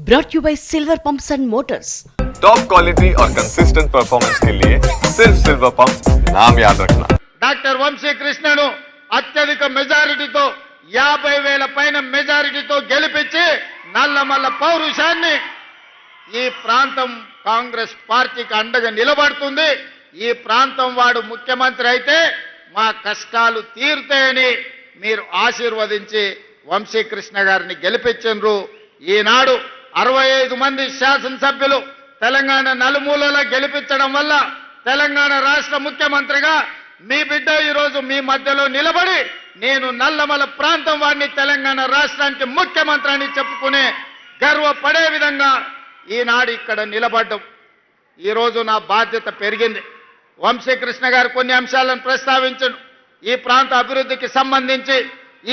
brought you by Silver Pumps and Motors. Top quality और consistent performance के लिए सिर्फ सिल्वर पंप्स नाम याद रखना। డాక్టర్ వంశీ కృష్ణను అత్యధిక మెజారిటీతో 50,000 పైన మెజారిటీతో గెలిపించి నల్లమల్ల పౌరుషాన్ని ఈ ప్రాంతం కాంగ్రెస్ పార్టీకి అండగా నిలబడుతుంది. ఈ ప్రాంతం వాడు ముఖ్యమంత్రి అయితే మా కష్టాలు తీరుతాయని మీరు ఆశీర్వదించి వంశీకృష్ణ గారిని గెలిపించండ్రు. ఈనాడు 65 మంది శాసనసభ్యులు తెలంగాణ నలుమూలలా గెలిపించడం వల్ల తెలంగాణ రాష్ట్ర ముఖ్యమంత్రిగా మీ బిడ్డ ఈరోజు మీ మధ్యలో నిలబడి నేను నల్లమల ప్రాంతం వాడిని తెలంగాణ రాష్ట్రానికి ముఖ్యమంత్రి అని చెప్పుకునే గర్వపడే విధంగా ఈనాడు ఇక్కడ నిలబడ్డం. ఈరోజు నా బాధ్యత పెరిగింది. వంశీకృష్ణ గారు కొన్ని అంశాలను ప్రస్తావించను. ఈ ప్రాంత అభివృద్ధికి సంబంధించి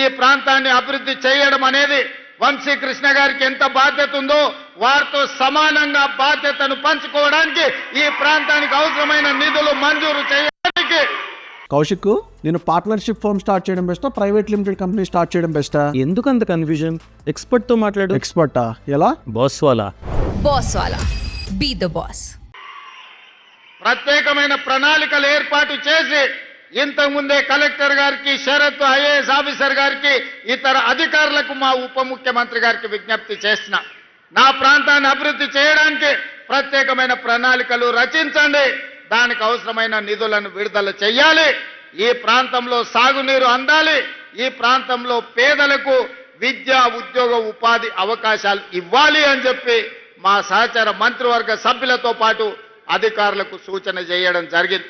ఈ ప్రాంతాన్ని అభివృద్ధి చేయడం అనేది వంశీకృష్ణ గారికి ఎంత బాధ్యత ఉందో వారితో సమానంగా బాధ్యతను పంచుకోవడానికి ఈ ప్రాంతానికి అవసరమైన నిధులు మంజూరు చేయడానికి. కౌశిక్, నేను పార్ట్నర్షిప్ ఫర్మ్ స్టార్ట్ చేయడం బెస్టా, ప్రైవేట్ లిమిటెడ్ కంపెనీ స్టార్ట్ చేయడం బెస్టా? ఎందుకు అంత కన్ఫ్యూజన్? ఎక్స్పర్ట్ తో మాట్లాడు. ఎక్స్పర్టా? ఎలా? బాస్ వాలా. Be the boss. ప్రత్యేకమైన ప్రణాళికలు ఏర్పాటు చేసి ఇంతకుముందే కలెక్టర్ గారికి, షరత్ ఐఏఎస్ ఆఫీసర్ గారికి, ఇతర అధికారులకు మా ఉప ముఖ్యమంత్రి గారికి విజ్ఞప్తి చేసిన నా ప్రాంతాన్ని అభివృద్ధి చేయడానికి ప్రత్యేకమైన ప్రణాళికలు రచించండి. దానికి అవసరమైన నిధులను విడుదల చేయాలి. ఈ ప్రాంతంలో సాగునీరు అందాలి. ఈ ప్రాంతంలో పేదలకు విద్య, ఉద్యోగ, ఉపాధి అవకాశాలు ఇవ్వాలి అని చెప్పి మా సహచర మంత్రివర్గ సభ్యులతో పాటు అధికారులకు సూచన చేయడం జరిగింది.